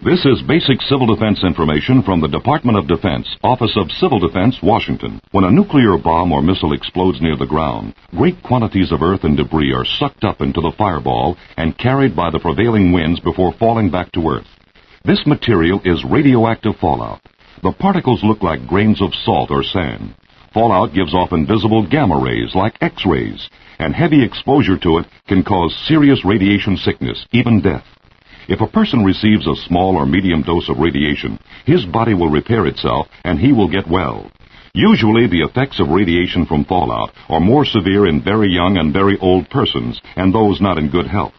This is basic civil defense information from the Department of Defense, Office of Civil Defense, Washington. When a nuclear bomb or missile explodes near the ground, great quantities of earth and debris are sucked up into the fireball and carried by the prevailing winds before falling back to earth. This material is radioactive fallout. The particles look like grains of salt or sand. Fallout gives off invisible gamma rays like X-rays, and heavy exposure to it can cause serious radiation sickness, even death. If a person receives a small or medium dose of radiation, his body will repair itself and he will get well. Usually the effects of radiation from fallout are more severe in very young and very old persons and those not in good health.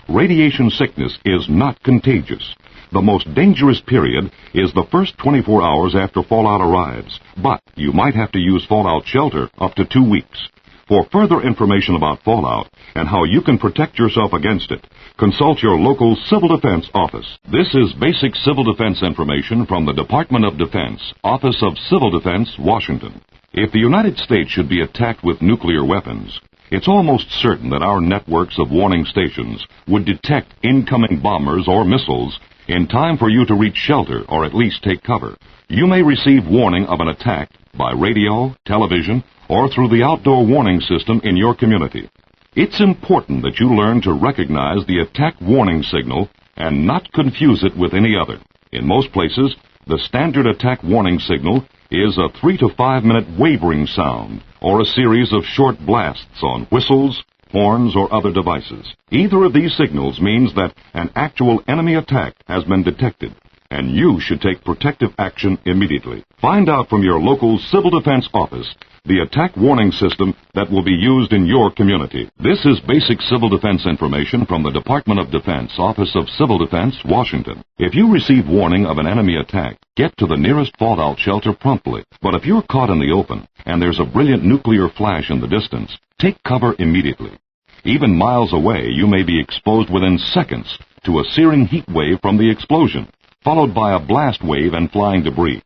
Radiation sickness is not contagious. The most dangerous period is the first 24 hours after fallout arrives, but you might have to use fallout shelter up to 2 weeks. For further information about fallout and how you can protect yourself against it, consult your local Civil Defense office. This is basic civil defense information from the Department of Defense, Office of Civil Defense, Washington. If the United States should be attacked with nuclear weapons, it's almost certain that our networks of warning stations would detect incoming bombers or missiles in time for you to reach shelter or at least take cover. You may receive warning of an attack by radio, television, or through the outdoor warning system in your community. It's important that you learn to recognize the attack warning signal and not confuse it with any other. In most places, the standard attack warning signal is a 3 to 5 minute wavering sound or a series of short blasts on whistles, horns, or other devices. Either of these signals means that an actual enemy attack has been detected, and you should take protective action immediately. Find out from your local Civil Defense office the attack warning system that will be used in your community. This is basic civil defense information from the Department of Defense, Office of Civil Defense, Washington. If you receive warning of an enemy attack, get to the nearest fallout shelter promptly. But if you're caught in the open and there's a brilliant nuclear flash in the distance, take cover immediately. Even miles away, you may be exposed within seconds to a searing heat wave from the explosion, followed by a blast wave and flying debris.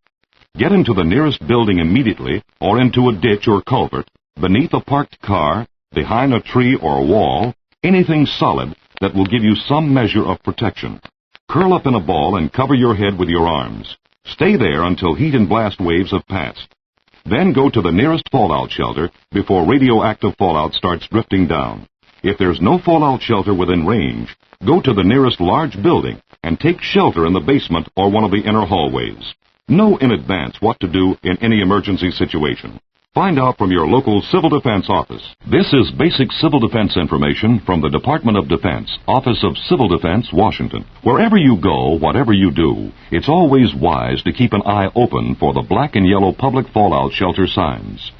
Get into the nearest building immediately or into a ditch or culvert, beneath a parked car, behind a tree or a wall, anything solid that will give you some measure of protection. Curl up in a ball and cover your head with your arms. Stay there until heat and blast waves have passed. Then go to the nearest fallout shelter before radioactive fallout starts drifting down. If there's no fallout shelter within range, go to the nearest large building and take shelter in the basement or one of the inner hallways. Know in advance what to do in any emergency situation. Find out from your local Civil Defense office. This is basic civil defense information from the Department of Defense, Office of Civil Defense, Washington. Wherever you go, whatever you do, it's always wise to keep an eye open for the black and yellow public fallout shelter signs.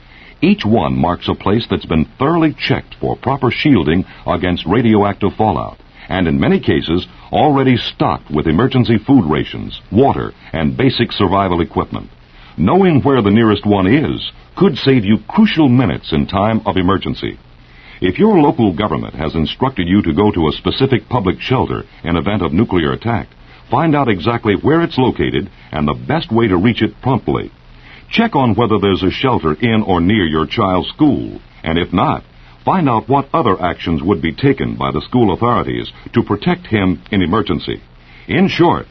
Each one marks a place that's been thoroughly checked for proper shielding against radioactive fallout, and in many cases already stocked with emergency food rations, water, and basic survival equipment. Knowing where the nearest one is could save you crucial minutes in time of emergency. If your local government has instructed you to go to a specific public shelter in event of nuclear attack, find out exactly where it's located and the best way to reach it promptly. Check on whether there's a shelter in or near your child's school, and if not, find out what other actions would be taken by the school authorities to protect him in emergency. In short,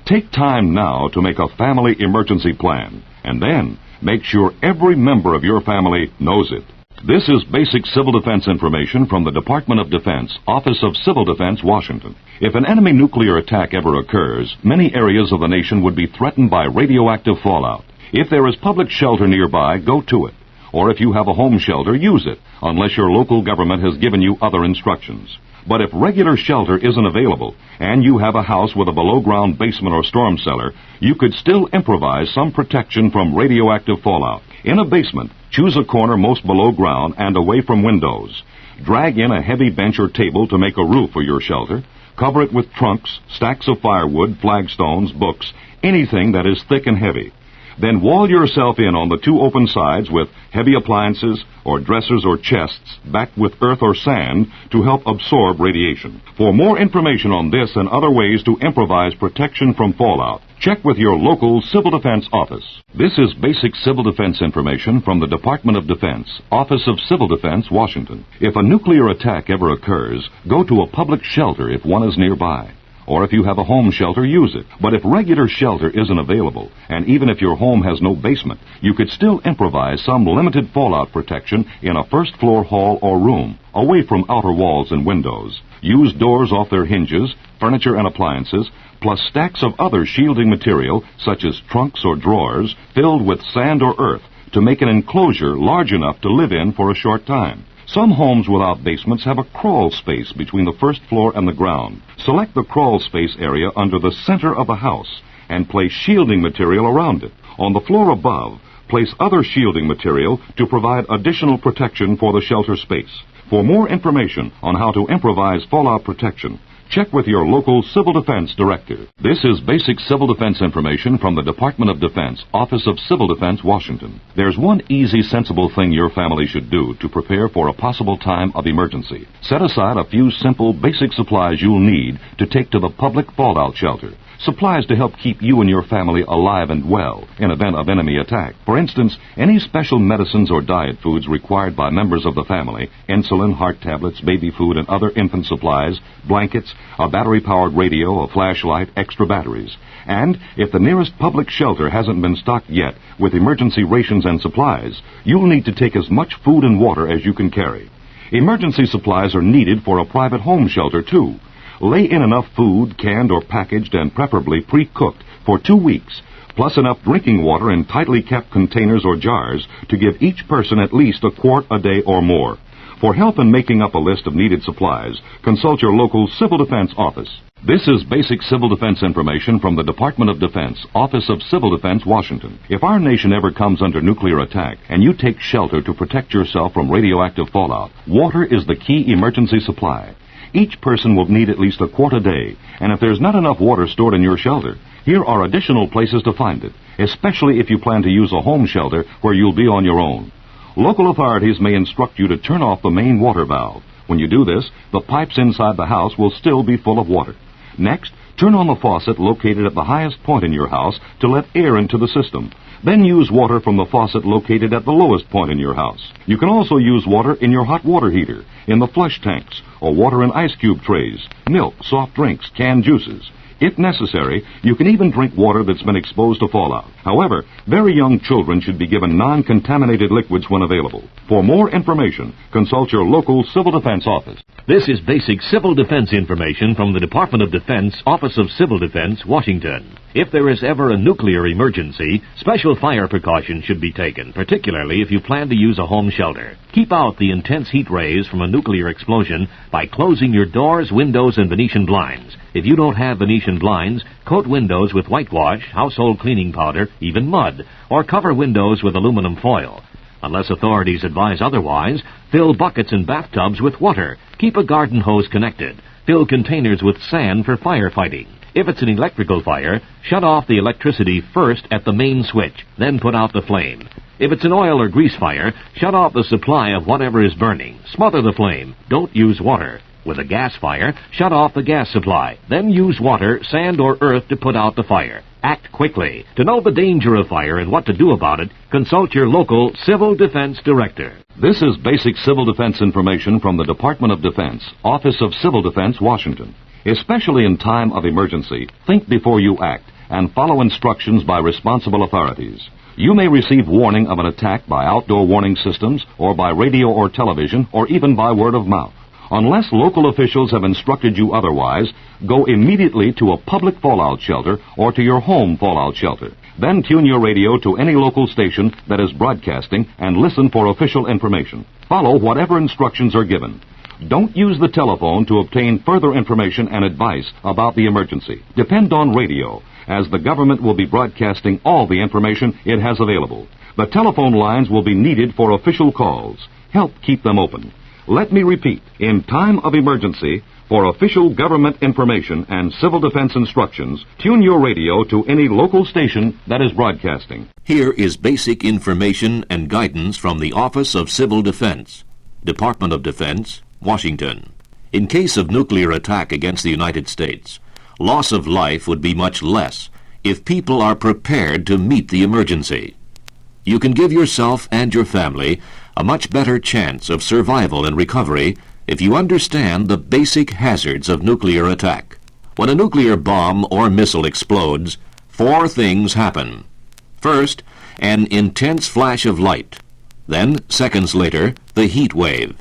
take time now to make a family emergency plan, and then make sure every member of your family knows it. This is basic civil defense information from the Department of Defense, Office of Civil Defense, Washington. If an enemy nuclear attack ever occurs, many areas of the nation would be threatened by radioactive fallout. If there is public shelter nearby, go to it. Or if you have a home shelter, use it, unless your local government has given you other instructions. But if regular shelter isn't available, and you have a house with a below-ground basement or storm cellar, you could still improvise some protection from radioactive fallout. In a basement, choose a corner most below ground and away from windows. Drag in a heavy bench or table to make a roof for your shelter. Cover it with trunks, stacks of firewood, flagstones, books, anything that is thick and heavy. Then wall yourself in on the two open sides with heavy appliances or dressers or chests backed with earth or sand to help absorb radiation. For more information on this and other ways to improvise protection from fallout, check with your local Civil Defense office. This is basic civil defense information from the Department of Defense, Office of Civil Defense, Washington. If a nuclear attack ever occurs, go to a public shelter if one is nearby. Or if you have a home shelter, use it. But if regular shelter isn't available, and even if your home has no basement, you could still improvise some limited fallout protection in a first-floor hall or room, away from outer walls and windows. Use doors off their hinges, furniture and appliances, plus stacks of other shielding material, such as trunks or drawers, filled with sand or earth, to make an enclosure large enough to live in for a short time. Some homes without basements have a crawl space between the first floor and the ground. Select the crawl space area under the center of the house and place shielding material around it. On the floor above, place other shielding material to provide additional protection for the shelter space. For more information on how to improvise fallout protection, check with your local Civil Defense Director. This is basic civil defense information from the Department of Defense, Office of Civil Defense, Washington. There's one easy, sensible thing your family should do to prepare for a possible time of emergency. Set aside a few simple, basic supplies you'll need to take to the public fallout shelter. Supplies to help keep you and your family alive and well in event of enemy attack. For instance, any special medicines or diet foods required by members of the family, insulin, heart tablets, baby food, and other infant supplies, blankets, a battery-powered radio, a flashlight, extra batteries. And if the nearest public shelter hasn't been stocked yet with emergency rations and supplies, you'll need to take as much food and water as you can carry. Emergency supplies are needed for a private home shelter, too. Lay in enough food, canned or packaged and preferably pre-cooked, for 2 weeks, plus enough drinking water in tightly kept containers or jars to give each person at least a quart a day or more. For help in making up a list of needed supplies, consult your local Civil Defense office. This is basic civil defense information from the Department of Defense, Office of Civil Defense, Washington. If our nation ever comes under nuclear attack and you take shelter to protect yourself from radioactive fallout, water is the key emergency supply. Each person will need at least a quart a day, and if there's not enough water stored in your shelter, here are additional places to find it, especially if you plan to use a home shelter where you'll be on your own. Local authorities may instruct you to turn off the main water valve. When you do this, the pipes inside the house will still be full of water. Next, turn on the faucet located at the highest point in your house to let air into the system. Then use water from the faucet located at the lowest point in your house. You can also use water in your hot water heater, in the flush tanks, or water in ice cube trays, milk, soft drinks, canned juices. If necessary, you can even drink water that's been exposed to fallout. However, very young children should be given non-contaminated liquids when available. For more information, consult your local Civil Defense office. This is basic civil defense information from the Department of Defense, Office of Civil Defense, Washington. If there is ever a nuclear emergency, special fire precautions should be taken, particularly if you plan to use a home shelter. Keep out the intense heat rays from a nuclear explosion by closing your doors, windows, and Venetian blinds. If you don't have Venetian blinds, coat windows with whitewash, household cleaning powder, even mud, or cover windows with aluminum foil. Unless authorities advise otherwise, fill buckets and bathtubs with water. Keep a garden hose connected. Fill containers with sand for firefighting. If it's an electrical fire, shut off the electricity first at the main switch, then put out the flame. If it's an oil or grease fire, shut off the supply of whatever is burning. Smother the flame. Don't use water. With a gas fire, shut off the gas supply. Then use water, sand, or earth to put out the fire. Act quickly. To know the danger of fire and what to do about it, consult your local Civil Defense Director. This is basic civil defense information from the Department of Defense, Office of Civil Defense, Washington. Especially in time of emergency, think before you act and follow instructions by responsible authorities. You may receive warning of an attack by outdoor warning systems or by radio or television or even by word of mouth. Unless local officials have instructed you otherwise, go immediately to a public fallout shelter or to your home fallout shelter. Then tune your radio to any local station that is broadcasting and listen for official information. Follow whatever instructions are given. Don't use the telephone to obtain further information and advice about the emergency. Depend on radio, as the government will be broadcasting all the information it has available. The telephone lines will be needed for official calls. Help keep them open. Let me repeat, in time of emergency, for official government information and civil defense instructions, tune your radio to any local station that is broadcasting. Here is basic information and guidance from the Office of Civil Defense, Department of Defense, Washington. In case of nuclear attack against the United States, loss of life would be much less if people are prepared to meet the emergency. You can give yourself and your family a much better chance of survival and recovery if you understand the basic hazards of nuclear attack. When a nuclear bomb or missile explodes, four things happen. First, an intense flash of light. Then, seconds later, the heat wave,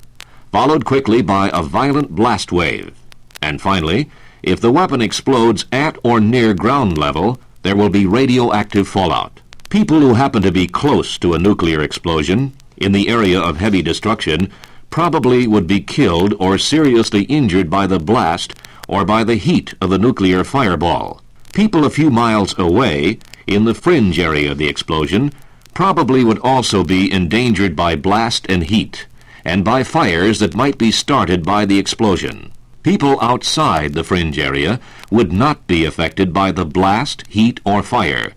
followed quickly by a violent blast wave. And finally, if the weapon explodes at or near ground level, there will be radioactive fallout. People who happen to be close to a nuclear explosion, in the area of heavy destruction, probably would be killed or seriously injured by the blast or by the heat of the nuclear fireball. People a few miles away, in the fringe area of the explosion, probably would also be endangered by blast and heat, and by fires that might be started by the explosion. People outside the fringe area would not be affected by the blast, heat, or fire,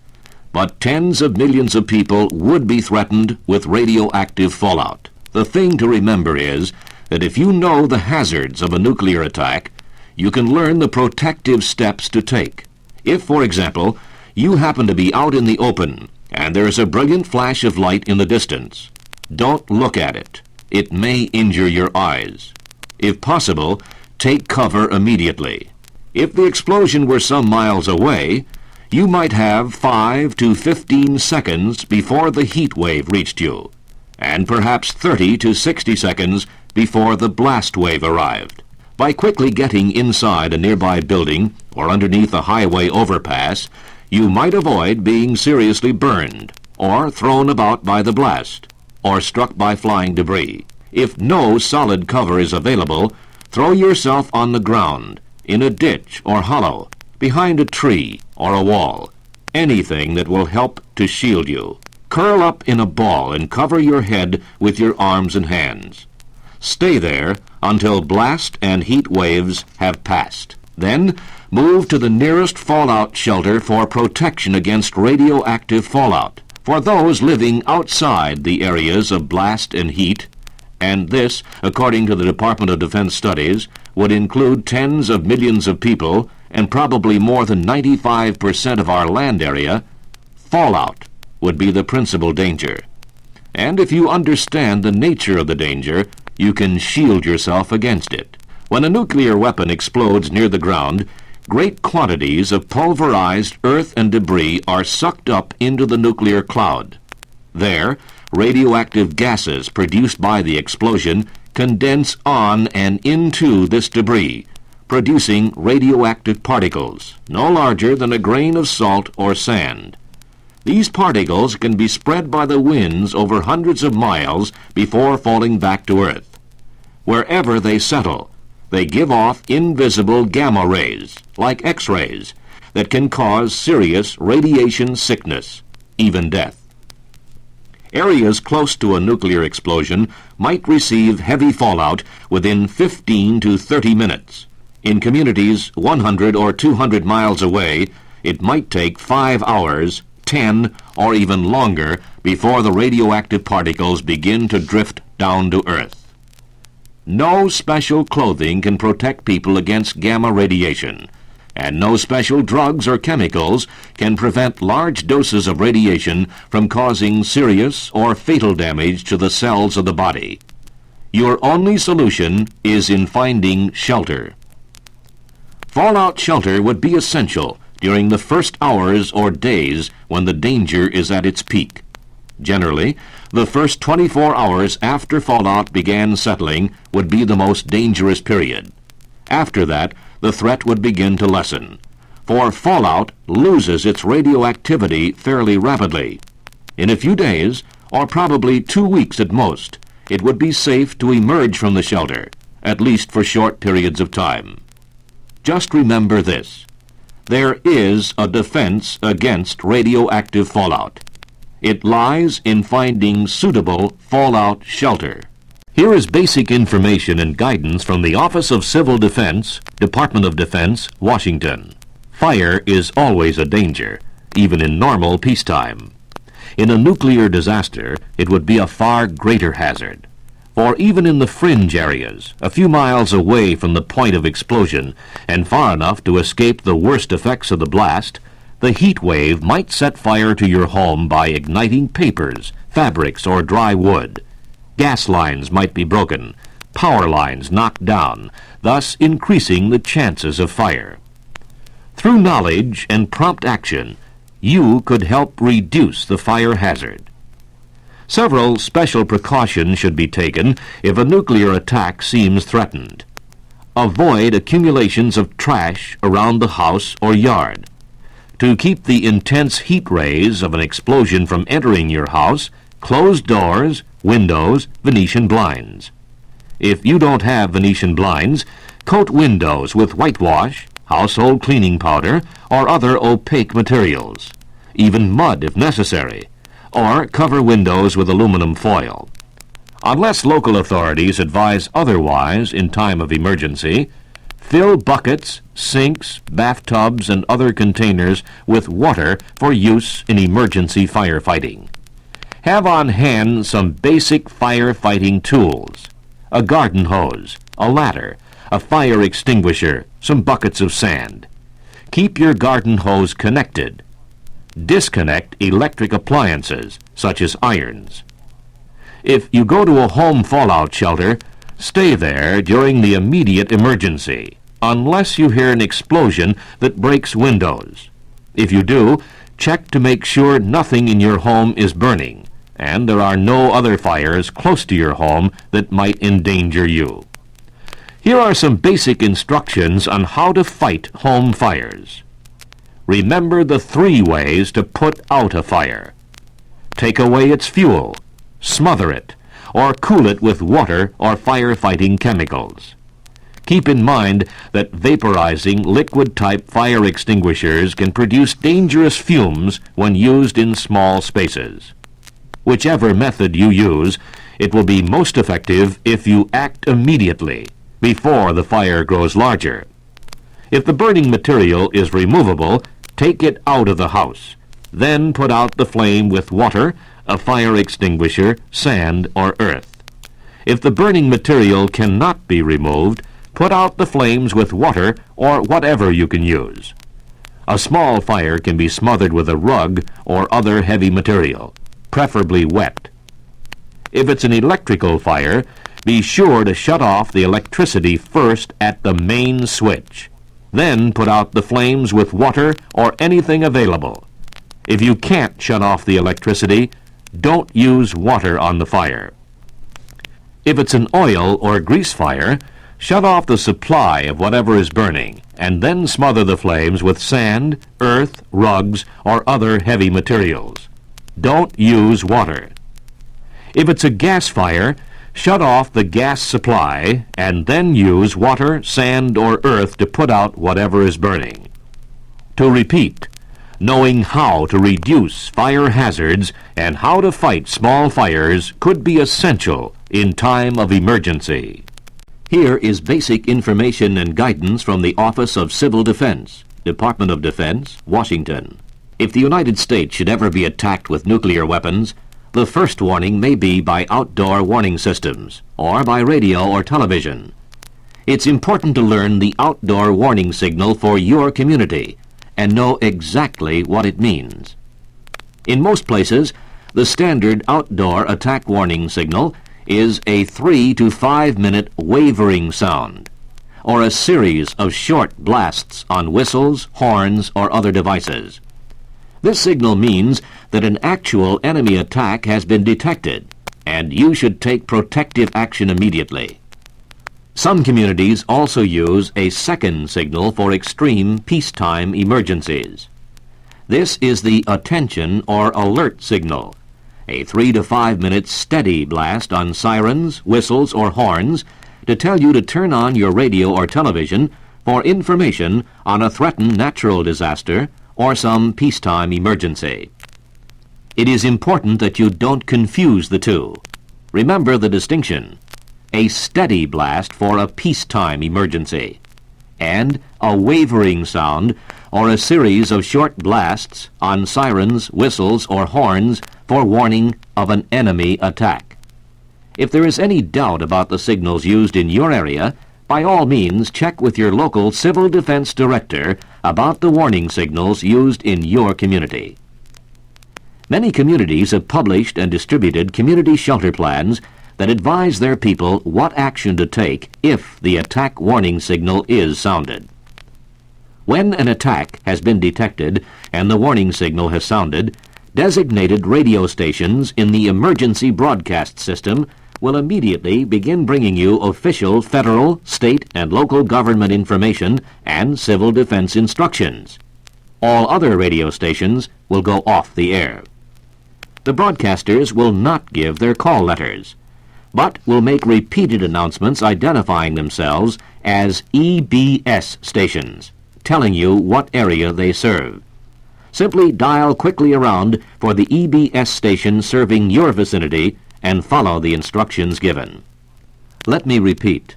but tens of millions of people would be threatened with radioactive fallout. The thing to remember is that if you know the hazards of a nuclear attack, you can learn the protective steps to take. If, for example, you happen to be out in the open and there is a brilliant flash of light in the distance, don't look at it. It may injure your eyes. If possible, take cover immediately. If the explosion were some miles away, you might have 5 to 15 seconds before the heat wave reached you, and perhaps 30 to 60 seconds before the blast wave arrived. By quickly getting inside a nearby building or underneath a highway overpass, you might avoid being seriously burned, or thrown about by the blast, or struck by flying debris. If no solid cover is available, throw yourself on the ground, in a ditch or hollow, behind a tree or a wall, anything that will help to shield you. Curl up in a ball and cover your head with your arms and hands. Stay there until blast and heat waves have passed. Then move to the nearest fallout shelter for protection against radioactive fallout. For those living outside the areas of blast and heat, and this, according to the Department of Defense studies, would include tens of millions of people and probably more than 95% of our land area, fallout would be the principal danger. And if you understand the nature of the danger, you can shield yourself against it. When a nuclear weapon explodes near the ground, great quantities of pulverized earth and debris are sucked up into the nuclear cloud. There, radioactive gases produced by the explosion condense on and into this debris, producing radioactive particles, no larger than a grain of salt or sand. These particles can be spread by the winds over hundreds of miles before falling back to Earth. Wherever they settle, they give off invisible gamma rays, like X-rays, that can cause serious radiation sickness, even death. Areas close to a nuclear explosion might receive heavy fallout within 15 to 30 minutes. In communities 100 or 200 miles away, it might take 5 hours, 10, or even longer before the radioactive particles begin to drift down to Earth. No special clothing can protect people against gamma radiation, and no special drugs or chemicals can prevent large doses of radiation from causing serious or fatal damage to the cells of the body. Your only solution is in finding shelter. Fallout shelter would be essential during the first hours or days when the danger is at its peak. Generally, the first 24 hours after fallout began settling would be the most dangerous period. After that, the threat would begin to lessen, for fallout loses its radioactivity fairly rapidly. In a few days, or probably 2 weeks at most, it would be safe to emerge from the shelter, at least for short periods of time. Just remember this: there is a defense against radioactive fallout. It lies in finding suitable fallout shelter. Here is basic information and guidance from the Office of Civil Defense, Department of Defense, Washington. Fire is always a danger, even in normal peacetime. In a nuclear disaster, it would be a far greater hazard. For even in the fringe areas, a few miles away from the point of explosion and far enough to escape the worst effects of the blast, the heat wave might set fire to your home by igniting papers, fabrics, or dry wood. Gas lines might be broken, power lines knocked down, thus increasing the chances of fire. Through knowledge and prompt action, you could help reduce the fire hazard. Several special precautions should be taken if a nuclear attack seems threatened. Avoid accumulations of trash around the house or yard. To keep the intense heat rays of an explosion from entering your house, close doors, windows, Venetian blinds. If you don't have Venetian blinds, coat windows with whitewash, household cleaning powder, or other opaque materials, even mud if necessary, or cover windows with aluminum foil. Unless local authorities advise otherwise in time of emergency, fill buckets, sinks, bathtubs, and other containers with water for use in emergency firefighting. Have on hand some basic firefighting tools: a garden hose, a ladder, a fire extinguisher, some buckets of sand. Keep your garden hose connected. Disconnect electric appliances, such as irons. If you go to a home fallout shelter, stay there during the immediate emergency, unless you hear an explosion that breaks windows. If you do, check to make sure nothing in your home is burning, and there are no other fires close to your home that might endanger you. Here are some basic instructions on how to fight home fires. Remember the 3 ways to put out a fire. Take away its fuel, smother it, or cool it with water or firefighting chemicals. Keep in mind that vaporizing liquid-type fire extinguishers can produce dangerous fumes when used in small spaces. Whichever method you use, it will be most effective if you act immediately, before the fire grows larger. If the burning material is removable, take it out of the house. Then put out the flame with water, a fire extinguisher, sand, or earth. If the burning material cannot be removed, put out the flames with water or whatever you can use. A small fire can be smothered with a rug or other heavy material, preferably wet. If it's an electrical fire, be sure to shut off the electricity first at the main switch. Then put out the flames with water or anything available. If you can't shut off the electricity, don't use water on the fire. If it's an oil or grease fire, shut off the supply of whatever is burning, and then smother the flames with sand, earth, rugs, or other heavy materials. Don't use water. If it's a gas fire, shut off the gas supply and then use water, sand, or earth to put out whatever is burning. To repeat, knowing how to reduce fire hazards and how to fight small fires could be essential in time of emergency. Here is basic information and guidance from the Office of Civil Defense, Department of Defense, Washington. If the United States should ever be attacked with nuclear weapons, the first warning may be by outdoor warning systems, or by radio or television. It's important to learn the outdoor warning signal for your community and know exactly what it means. In most places, the standard outdoor attack warning signal is a 3 to 5 minute wavering sound, or a series of short blasts on whistles, horns, or other devices. This signal means that an actual enemy attack has been detected, and you should take protective action immediately. Some communities also use a second signal for extreme peacetime emergencies. This is the attention or alert signal, a 3 to 5 minute steady blast on sirens, whistles, or horns to tell you to turn on your radio or television for information on a threatened natural disaster or some peacetime emergency. It is important that you don't confuse the two. Remember the distinction: a steady blast for a peacetime emergency, and a wavering sound or a series of short blasts on sirens, whistles, or horns for warning of an enemy attack. If there is any doubt about the signals used in your area, by all means check with your local Civil Defense Director about the warning signals used in your community. Many communities have published and distributed community shelter plans that advise their people what action to take if the attack warning signal is sounded. When an attack has been detected and the warning signal has sounded, designated radio stations in the emergency broadcast system will immediately begin bringing you official federal, state, and local government information and civil defense instructions. All other radio stations will go off the air. The broadcasters will not give their call letters, but will make repeated announcements identifying themselves as EBS stations, telling you what area they serve. Simply dial quickly around for the EBS station serving your vicinity and follow the instructions given. Let me repeat.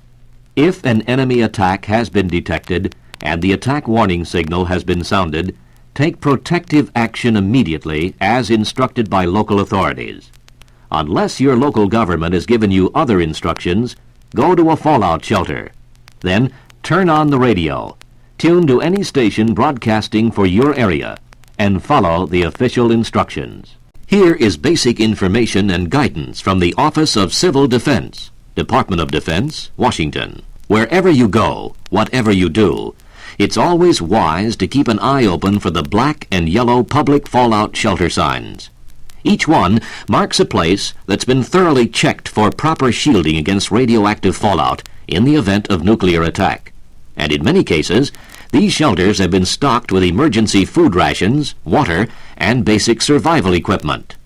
If an enemy attack has been detected and the attack warning signal has been sounded, take protective action immediately as instructed by local authorities. Unless your local government has given you other instructions, go to a fallout shelter. Then turn on the radio, tune to any station broadcasting for your area, and follow the official instructions. Here is basic information and guidance from the Office of Civil Defense, Department of Defense, Washington. Wherever you go, whatever you do, it's always wise to keep an eye open for the black and yellow public fallout shelter signs. Each one marks a place that's been thoroughly checked for proper shielding against radioactive fallout in the event of nuclear attack. And in many cases, these shelters have been stocked with emergency food rations, water, and basic survival equipment.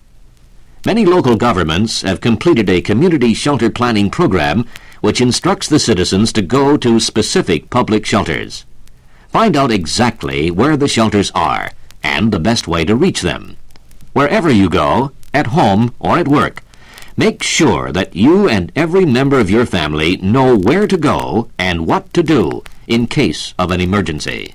Many local governments have completed a community shelter planning program which instructs the citizens to go to specific public shelters. Find out exactly where the shelters are and the best way to reach them. Wherever you go, at home or at work, make sure that you and every member of your family know where to go and what to do in case of an emergency.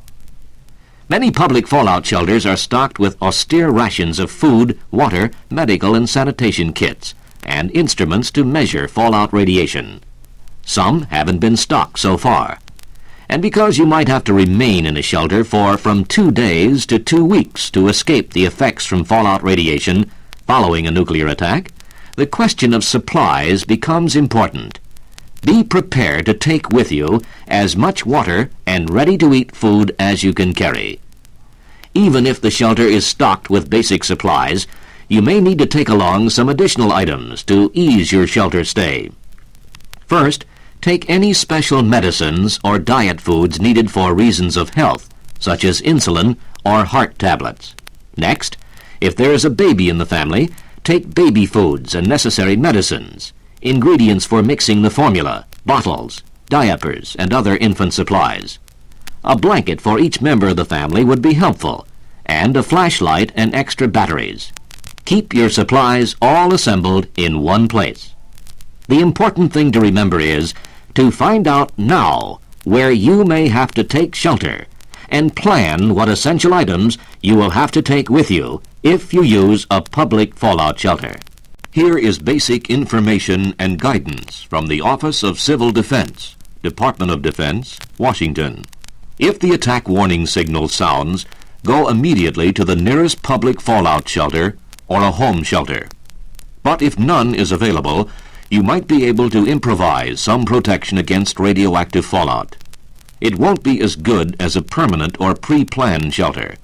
Many public fallout shelters are stocked with austere rations of food, water, medical and sanitation kits, and instruments to measure fallout radiation. Some haven't been stocked so far. And because you might have to remain in a shelter for from 2 days to 2 weeks to escape the effects from fallout radiation following a nuclear attack, the question of supplies becomes important. Be prepared to take with you as much water and ready-to-eat food as you can carry. Even if the shelter is stocked with basic supplies, you may need to take along some additional items to ease your shelter stay. First, take any special medicines or diet foods needed for reasons of health, such as insulin or heart tablets. Next, if there is a baby in the family, take baby foods and necessary medicines, ingredients for mixing the formula, bottles, diapers, and other infant supplies. A blanket for each member of the family would be helpful, and a flashlight and extra batteries. Keep your supplies all assembled in one place. The important thing to remember is to find out now where you may have to take shelter and plan what essential items you will have to take with you if you use a public fallout shelter. Here is basic information and guidance from the Office of Civil Defense, Department of Defense, Washington. If the attack warning signal sounds, go immediately to the nearest public fallout shelter or a home shelter. But if none is available, you might be able to improvise some protection against radioactive fallout. It won't be as good as a permanent or pre-planned shelter,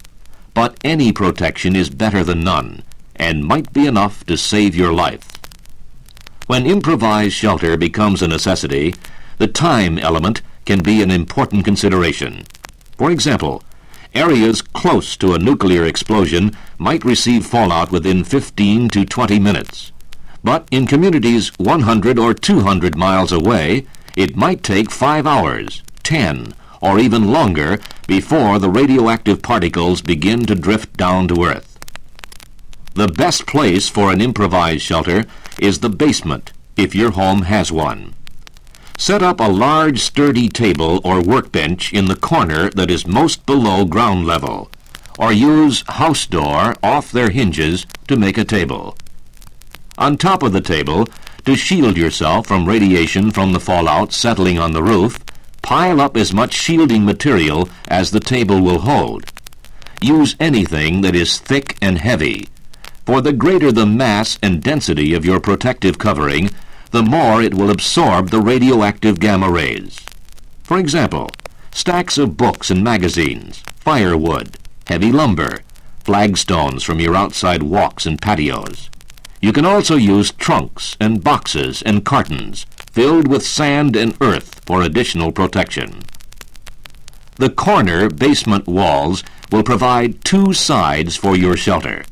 but any protection is better than none and might be enough to save your life. When improvised shelter becomes a necessity, the time element can be an important consideration. For example, areas close to a nuclear explosion might receive fallout within 15 to 20 minutes. But in communities 100 or 200 miles away, it might take 5 hours, 10, or even longer before the radioactive particles begin to drift down to Earth. The best place for an improvised shelter is the basement, if your home has one. Set up a large, sturdy table or workbench in the corner that is most below ground level, or use house door off their hinges to make a table. On top of the table, to shield yourself from radiation from the fallout settling on the roof, pile up as much shielding material as the table will hold. Use anything that is thick and heavy, for the greater the mass and density of your protective covering, the more it will absorb the radioactive gamma rays. For example, stacks of books and magazines, firewood, heavy lumber, flagstones from your outside walks and patios. You can also use trunks and boxes and cartons filled with sand and earth for additional protection. The corner basement walls will provide two sides for your shelter.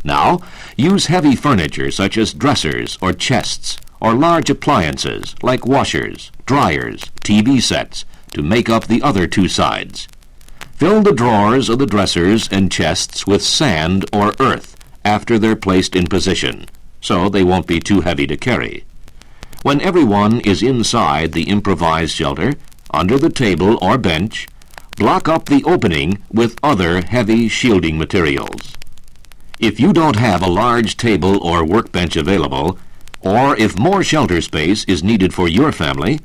Now, use heavy furniture such as dressers or chests or large appliances like washers, dryers, TV sets to make up the other two sides. Fill the drawers of the dressers and chests with sand or earth after they're placed in position, so they won't be too heavy to carry. When everyone is inside the improvised shelter, under the table or bench, block up the opening with other heavy shielding materials. If you don't have a large table or workbench available, or if more shelter space is needed for your family,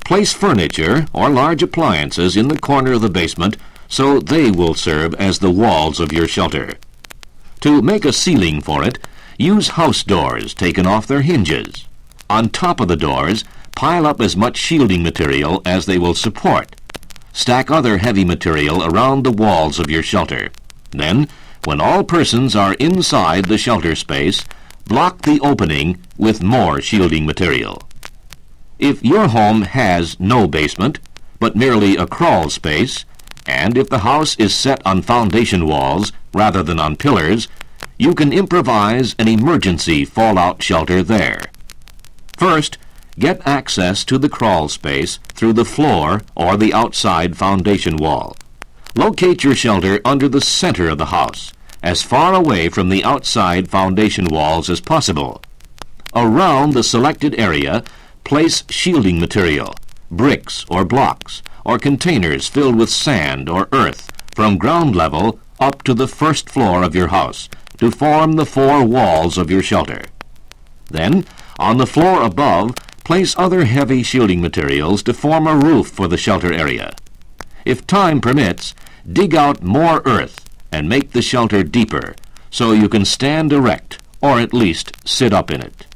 place furniture or large appliances in the corner of the basement so they will serve as the walls of your shelter. To make a ceiling for it, use house doors taken off their hinges. On top of the doors, pile up as much shielding material as they will support. Stack other heavy material around the walls of your shelter. Then, when all persons are inside the shelter space, block the opening with more shielding material. If your home has no basement, but merely a crawl space, and if the house is set on foundation walls rather than on pillars, you can improvise an emergency fallout shelter there. First, get access to the crawl space through the floor or the outside foundation wall. Locate your shelter under the center of the house, as far away from the outside foundation walls as possible. Around the selected area, place shielding material, bricks or blocks, or containers filled with sand or earth from ground level up to the first floor of your house to form the four walls of your shelter. Then, on the floor above, place other heavy shielding materials to form a roof for the shelter area. If time permits, dig out more earth and make the shelter deeper so you can stand erect or at least sit up in it.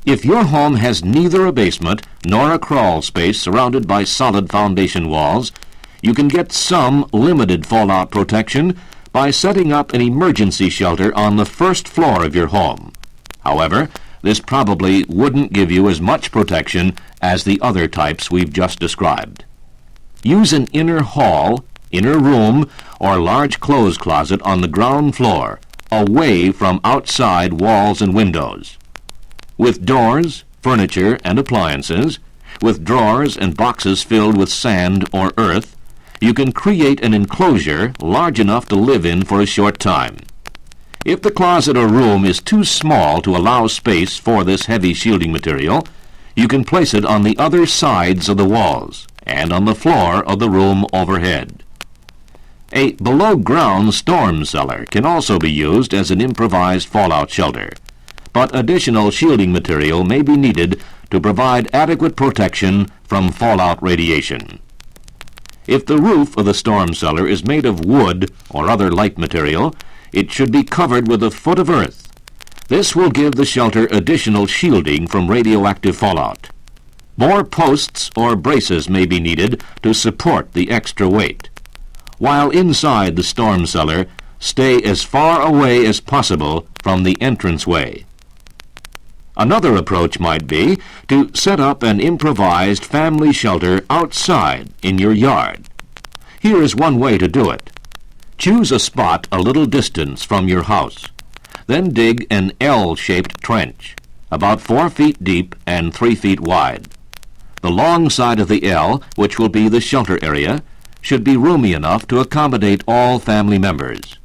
If your home has neither a basement nor a crawl space surrounded by solid foundation walls, you can get some limited fallout protection by setting up an emergency shelter on the first floor of your home. However, this probably wouldn't give you as much protection as the other types we've just described. Use an inner hall, inner room, or large clothes closet on the ground floor, away from outside walls and windows. With doors, furniture, and appliances, with drawers and boxes filled with sand or earth, you can create an enclosure large enough to live in for a short time. If the closet or room is too small to allow space for this heavy shielding material, you can place it on the other sides of the walls and on the floor of the room overhead. A below-ground storm cellar can also be used as an improvised fallout shelter, but additional shielding material may be needed to provide adequate protection from fallout radiation. If the roof of the storm cellar is made of wood or other light material, it should be covered with a foot of earth. This will give the shelter additional shielding from radioactive fallout. More posts or braces may be needed to support the extra weight. While inside the storm cellar, stay as far away as possible from the entranceway. Another approach might be to set up an improvised family shelter outside in your yard. Here is one way to do it. Choose a spot a little distance from your house. Then dig an L-shaped trench, about 4 feet deep and 3 feet wide. The long side of the L, which will be the shelter area, should be roomy enough to accommodate all family members.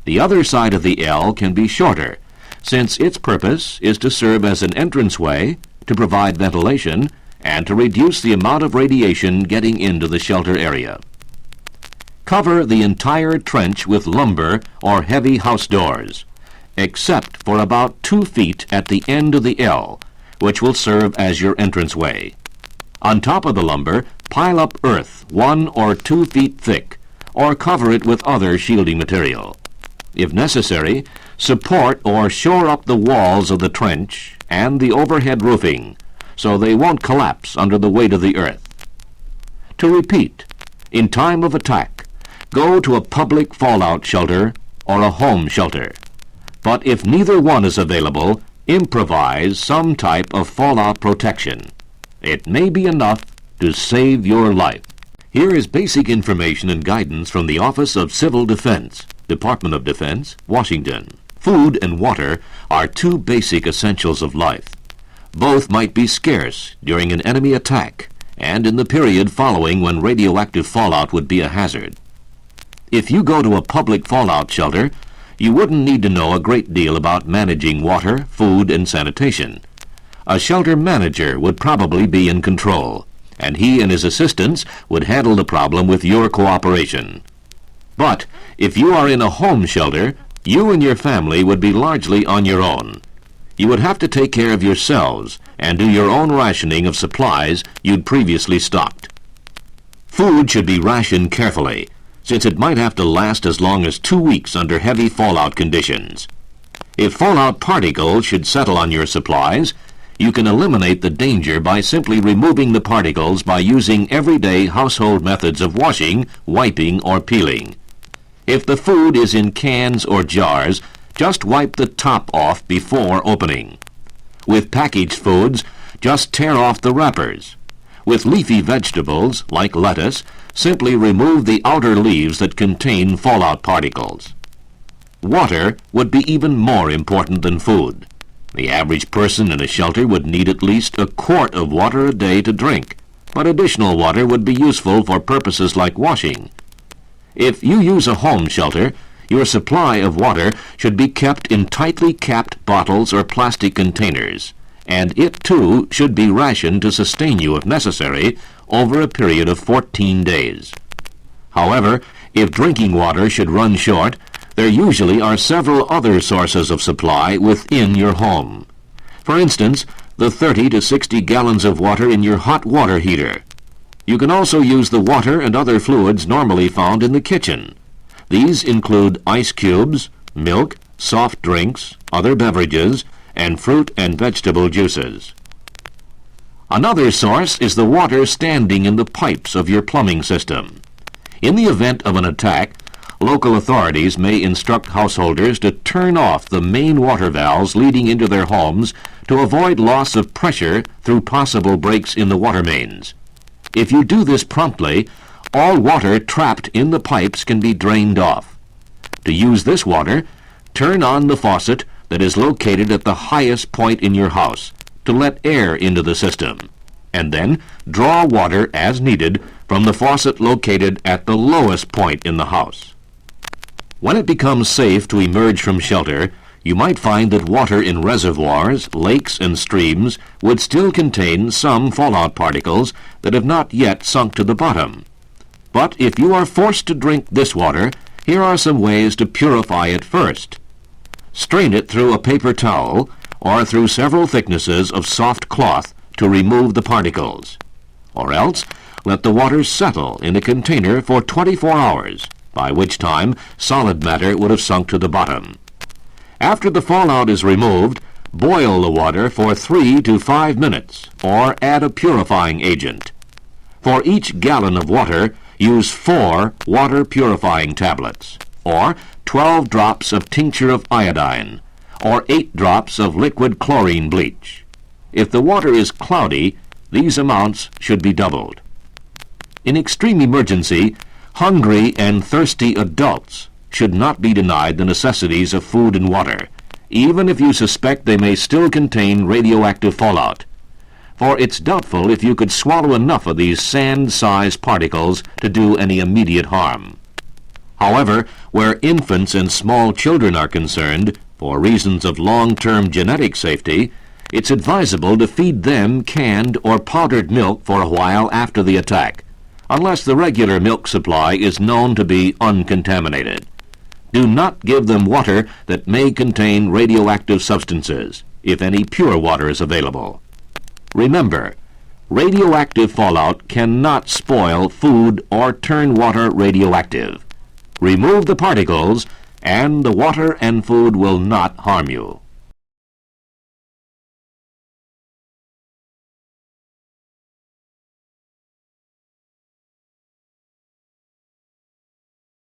The other side of the L can be shorter, since its purpose is to serve as an entranceway, to provide ventilation, and to reduce the amount of radiation getting into the shelter area. Cover the entire trench with lumber or heavy house doors, except for about 2 feet at the end of the L, which will serve as your entranceway. On top of the lumber, pile up earth 1 or 2 feet thick, or cover it with other shielding material. If necessary, support or shore up the walls of the trench and the overhead roofing, so they won't collapse under the weight of the earth. To repeat, in time of attack, go to a public fallout shelter or a home shelter. But if neither one is available, improvise some type of fallout protection. It may be enough to save your life. Here is basic information and guidance from the Office of Civil Defense, Department of Defense, Washington. Food and water are two basic essentials of life. Both might be scarce during an enemy attack and in the period following when radioactive fallout would be a hazard. If you go to a public fallout shelter, you wouldn't need to know a great deal about managing water, food, and sanitation. A shelter manager would probably be in control, and he and his assistants would handle the problem with your cooperation. But if you are in a home shelter, you and your family would be largely on your own. You would have to take care of yourselves and do your own rationing of supplies you'd previously stocked. Food should be rationed carefully, since it might have to last as long as 2 weeks under heavy fallout conditions. If fallout particles should settle on your supplies, you can eliminate the danger by simply removing the particles by using everyday household methods of washing, wiping, or peeling. If the food is in cans or jars, just wipe the top off before opening. With packaged foods, just tear off the wrappers. With leafy vegetables, like lettuce, simply remove the outer leaves that contain fallout particles. Water would be even more important than food. The average person in a shelter would need at least a quart of water a day to drink, but additional water would be useful for purposes like washing. If you use a home shelter, your supply of water should be kept in tightly capped bottles or plastic containers, and it too should be rationed to sustain you if necessary over a period of 14 days. However, if drinking water should run short, there usually are several other sources of supply within your home. For instance, the 30 to 60 gallons of water in your hot water heater. You can also use the water and other fluids normally found in the kitchen. These include ice cubes, milk, soft drinks, other beverages, and fruit and vegetable juices. Another source is the water standing in the pipes of your plumbing system. In the event of an attack, local authorities may instruct householders to turn off the main water valves leading into their homes to avoid loss of pressure through possible breaks in the water mains. If you do this promptly, all water trapped in the pipes can be drained off. To use this water, turn on the faucet that is located at the highest point in your house to let air into the system, and then draw water as needed from the faucet located at the lowest point in the house. When it becomes safe to emerge from shelter, you might find that water in reservoirs, lakes, and streams would still contain some fallout particles that have not yet sunk to the bottom. But if you are forced to drink this water, here are some ways to purify it first. Strain it through a paper towel or through several thicknesses of soft cloth to remove the particles. Or else, let the water settle in a container for 24 hours, by which time solid matter would have sunk to the bottom. After the fallout is removed, boil the water for 3 to 5 minutes, or add a purifying agent. For each gallon of water, use 4 water purifying tablets, or 12 drops of tincture of iodine, or 8 drops of liquid chlorine bleach. If the water is cloudy, these amounts should be doubled. In extreme emergency, hungry and thirsty adults should not be denied the necessities of food and water, even if you suspect they may still contain radioactive fallout. For it's doubtful if you could swallow enough of these sand-sized particles to do any immediate harm. However, where infants and small children are concerned, for reasons of long-term genetic safety, it's advisable to feed them canned or powdered milk for a while after the attack, unless the regular milk supply is known to be uncontaminated. Do not give them water that may contain radioactive substances, if any pure water is available. Remember, radioactive fallout cannot spoil food or turn water radioactive. Remove the particles, and the water and food will not harm you.